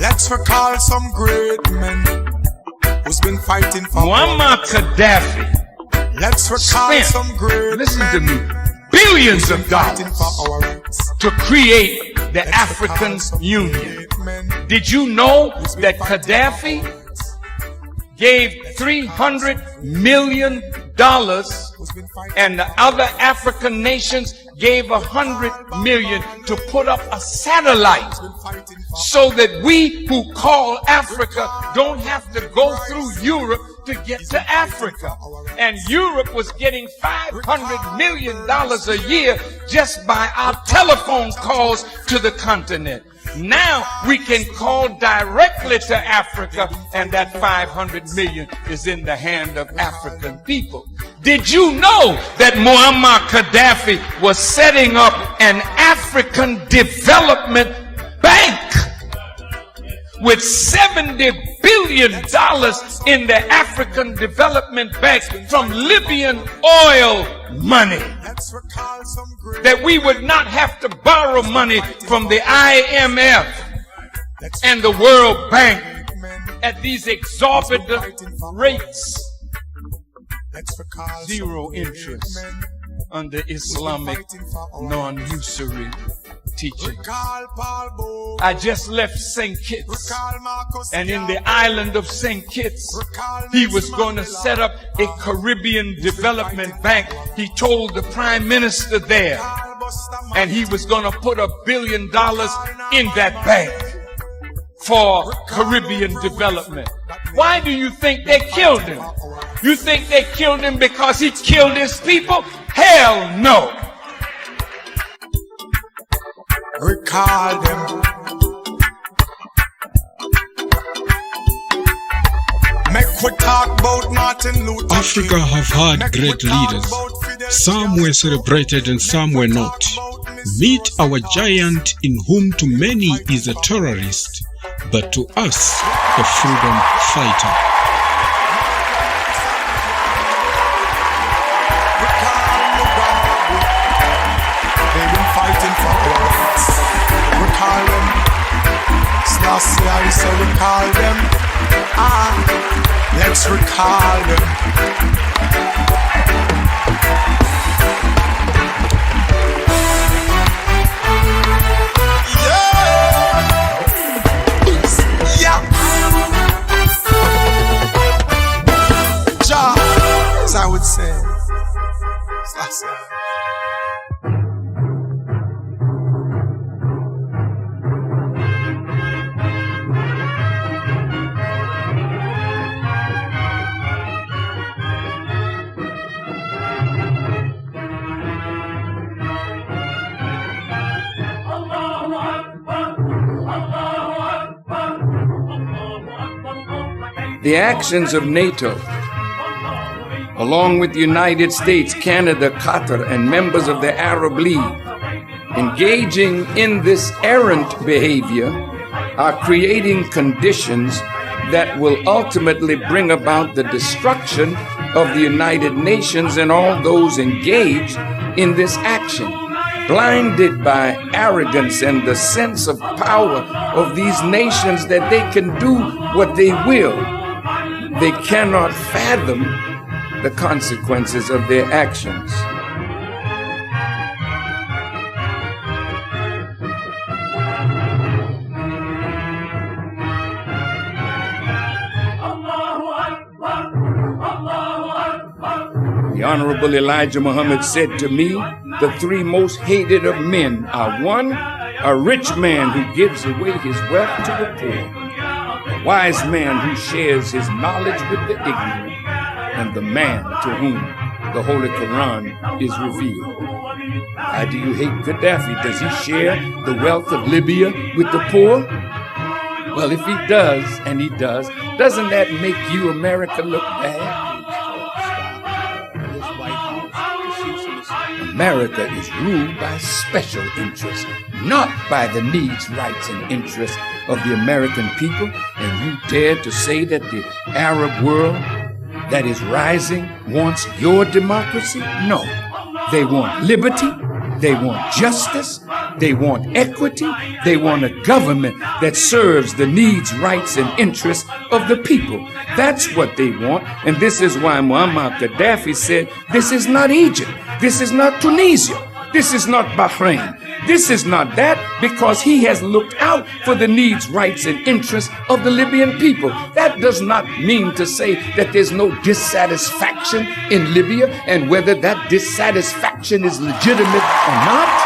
Let's recall some great men who's been fighting for Muammar Gaddafi Let's recall spent, some great listen men to me, billions of fighting dollars for our rights. to create the Let's African recall some Union. great men Did you know who's been that fighting Gaddafi for our rights. gave $300 million Who's been fighting and the other African nations gave $100 million to put up a satellite fighting for so that we who call Africa don't have to go through Europe to get to Africa. And Europe was getting $500 million a year just by our telephone calls to the continent. Now we can call directly to Africa, and that 500 million is in the hand of African people. Did you know that Muammar Gaddafi was setting up an African development bank with $70 billion in the African Development Bank from Libyan oil money? Let's recall some great That we would not have to borrow money from the IMF and the World Bank men. at these exorbitant rates. Let's recall some Zero great interest men under Islamic fighting for our non-usury teaching. Recall Paul Bo. I just left St. Kitts, Recall Marcus and in the Garvey. island of St. Kitts, Recall he Nelson was going to Mandela. set up a Caribbean development bank. He told the prime minister there, Recall Buster and he was going to put $1 billion in that bank for Caribbean development. Why do you think they killed him? You think they killed him because he killed his people? Hell no. Recall them. Make we talk about Martin Luther Africa King. have had Make we great talk leaders. about Fidel Some were Castro. celebrated and some were not. Meet our giant in whom to many is a terrorist, but to us a freedom fighter. Recall Mugabe. They've been fighting for our rights. Recall them. Selassie, I say recall them. Let's recall them. Yeah. Ja, as I would say. Selassie. The actions of NATO, along with the United States, Canada, Qatar, and members of the Arab League, engaging in this errant behavior, are creating conditions that will ultimately bring about the destruction of the United Nations and all those engaged in this action. Blinded by arrogance and the sense of power of these nations that they can do what they will, they cannot fathom the consequences of their actions. The Honorable Elijah Muhammad said to me, the three most hated of men are: one, a rich man who gives away his wealth to the poor; a wise man who shares his knowledge with the ignorant; and the man to whom the Holy Quran is revealed. Why do you hate Gaddafi? Does he share the wealth of Libya with the poor? Well, if he does, and he does, doesn't that make you, America, look bad? America is ruled by special interests, not by the needs, rights, and interests of the American people. And you dare to say that the Arab world that is rising wants your democracy? No. They want liberty, they want justice, They want equity. They want a government that serves the needs, rights, and interests of the people. That's what they want. And this is why Muammar Gaddafi said, this is not Egypt. This is not Tunisia. This is not Bahrain. This is not that, because he has looked out for the needs, rights, and interests of the Libyan people. That does not mean to say that there's no dissatisfaction in Libya, and whether that dissatisfaction is legitimate or not.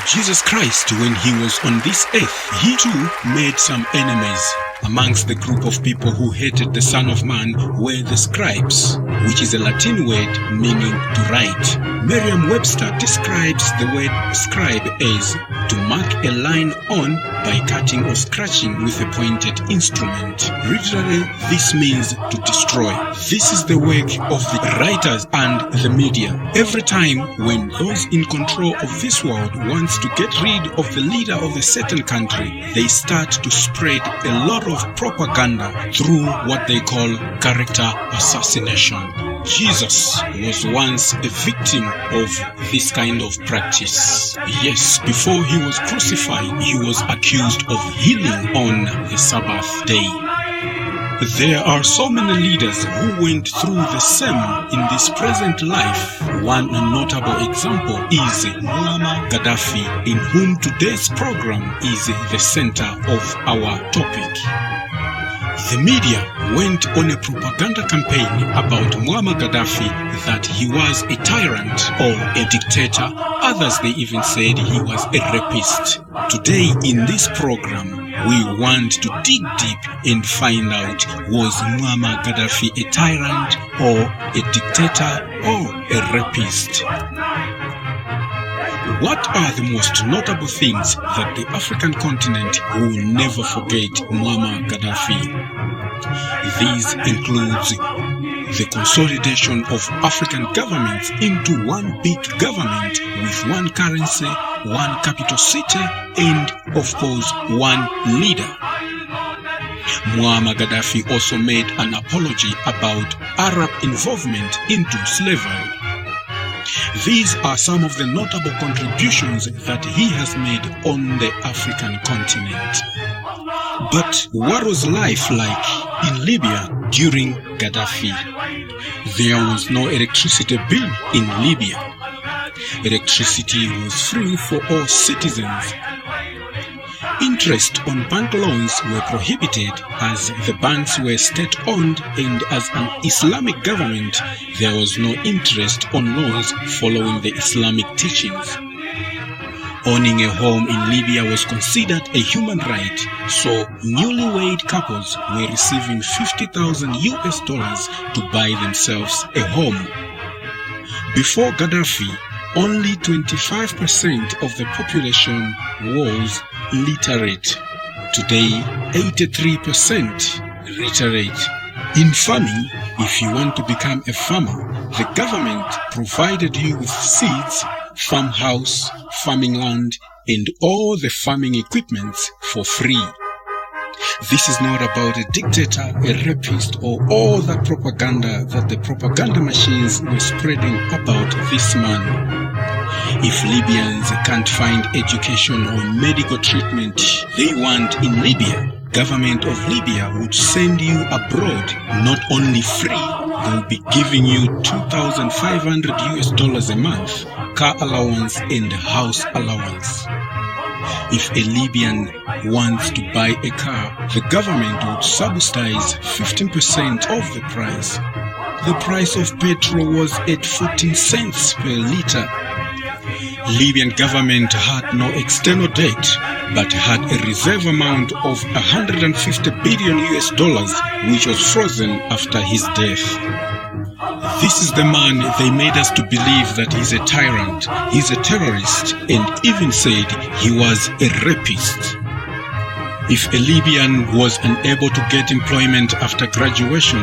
Jesus Christ, when he was on this earth, he too made some enemies. Amongst the group of people who hated the Son of Man were the scribes, which is a Latin word meaning to write. Merriam-Webster describes the word scribe as to mark a line on by cutting or scratching with a pointed instrument. Literally, this means to destroy. This is the work of the writers and the media. Every time when those in control of this world wants to get rid of the leader of a certain country, they start to spread a lot of propaganda through what they call character assassination. Jesus was once a victim of this kind of practice. Yes, before he was crucified, he was accused of healing on the Sabbath day. There are so many leaders who went through the same in this present life. One notable example is Muammar Gaddafi, in whom today's program is the center of our topic. The media went on a propaganda campaign about Muammar Gaddafi that he was a tyrant or a dictator. Others, they even said he was a rapist. Today in this program, we want to dig deep and find out, was Muammar Gaddafi a tyrant or a dictator or a rapist? What are the most notable things that the African continent will never forget Muammar Gaddafi? These includes the consolidation of African governments into one big government with one currency, one capital city, and of course one leader. Muammar Gaddafi also made an apology about Arab involvement into slavery. These are some of the notable contributions that he has made on the African continent. But what was life like in Libya during Gaddafi? There was no electricity bill in Libya. Electricity was free for all citizens. Interest on bank loans were prohibited as the banks were state-owned, and as an Islamic government, there was no interest on loans following the Islamic teachings. Owning a home in Libya was considered a human right, so newlywed couples were receiving $50,000 to buy themselves a home. Before Gaddafi, only 25% of the population was literate. Today, 83% literate. In farming, if you want to become a farmer, the government provided you with seeds, farmhouse, farming land, and all the farming equipment for free. This is not about a dictator, a rapist, or all the propaganda that the propaganda machines were spreading about this man. If Libyans can't find education or medical treatment they want in Libya, government of Libya would send you abroad, not only free, they will be giving you $2,500 a month, car allowance and house allowance. If a Libyan wants to buy a car, the government would subsidize 15% of the price. The price of petrol was at 14 cents per liter. Libyan government had no external debt, but had a reserve amount of $150 billion, which was frozen after his death. This is the man they made us to believe that he's a tyrant, he's a terrorist, and even said he was a rapist. If a Libyan was unable to get employment after graduation,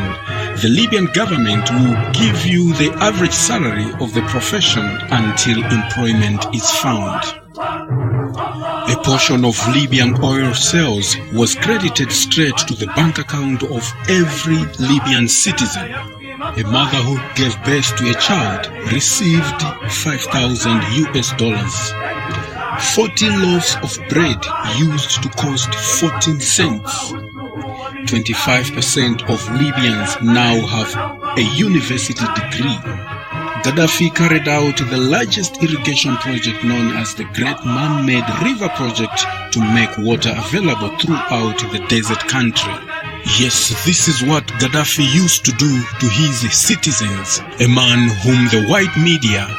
the Libyan government will give you the average salary of the profession until employment is found. A portion of Libyan oil sales was credited straight to the bank account of every Libyan citizen. A mother who gave birth to a child received $5,000 US. 40 loaves of bread used to cost 14 cents. 25% of Libyans now have a university degree. Gaddafi carried out the largest irrigation project known as the Great Man-Made River Project to make water available throughout the desert country. Yes, this is what Gaddafi used to do to his citizens, a man whom the white media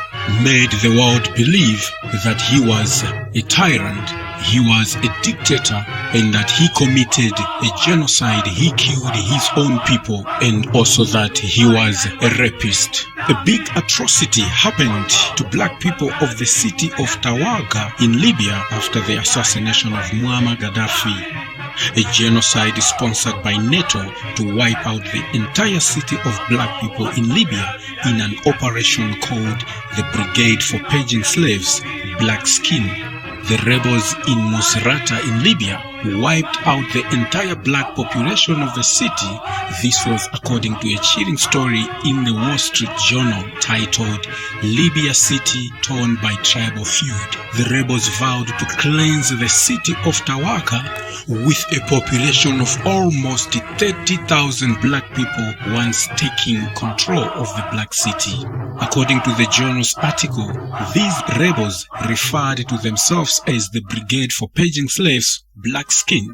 made the world believe that he was a tyrant, he was a dictator, and that he committed a genocide, he killed his own people, and also that he was a rapist. A big atrocity happened to black people of the city of Tawergha in Libya after the assassination of MUAMMAR Gaddafi. A genocide sponsored by NATO to wipe out the entire city of black people in Libya in an operation called the Brigade for Paging Slaves, Black Skin. The rebels in MISRATA in Libya wiped out the entire black population of the city. This was according to a chilling story in the Wall Street Journal titled "Libya City Torn by Tribal Feud." The rebels vowed to cleanse the city of Tawergha with a population of almost 30,000 black people once taking control of the black city. According to the journal's article, these rebels referred to themselves as the Brigade for Paging Slaves, Black Skin.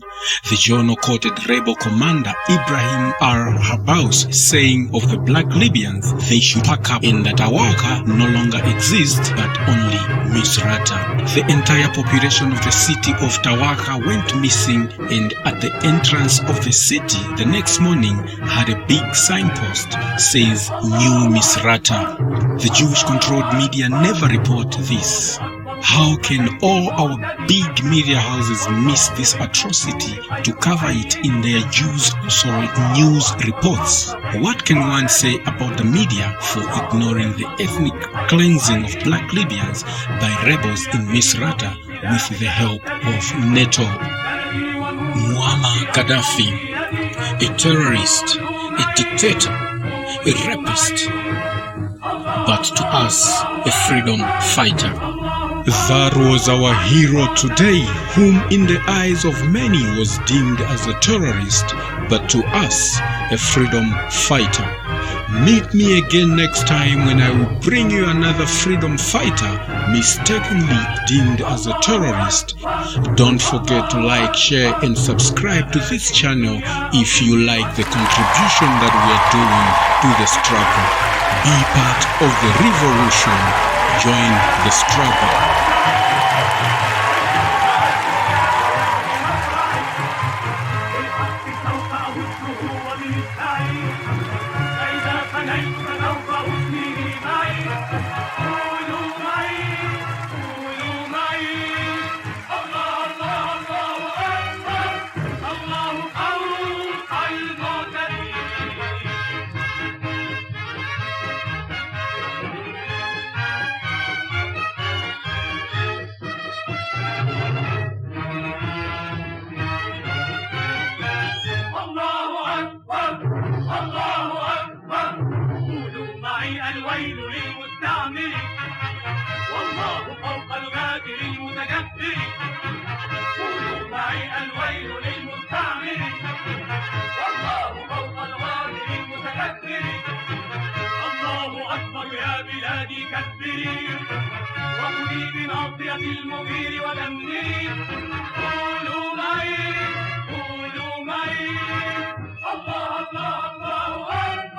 The journal quoted rebel commander Ibrahim al-Habaus saying of the black Libyans, they should pack up and that Tawergha no longer exists but only MISRATA. The entire population of the city of Tawergha went missing, and at the entrance of the city the next morning had a big signpost says New MISRATA. The Jewish-controlled media never report this. How can all our big media houses miss this atrocity to cover it in their news reports? What can one say about the media for ignoring the ethnic cleansing of black Libyans by rebels in MISRATA with the help of NATO? Muammar Gaddafi, a terrorist, a dictator, a rapist, but to us, a freedom fighter. That was our hero today, whom in the eyes of many was deemed as a terrorist, but to us, a freedom fighter. Meet me again next time when I will bring you another freedom fighter mistakenly deemed as a terrorist. Don't forget to like, share and subscribe to this channel if you like the contribution that we are doing to the struggle. Be part of the revolution. Join the struggle. الويل للمستعمر والله فوق الغادر المتجبر. قولوا معي الويل للمستعمر والله فوق الغادر المتجبر. الله أكبر يا بلادي كبري وخذي بناصية المغير ودمري. قولوا معي الله الله الله أكبر.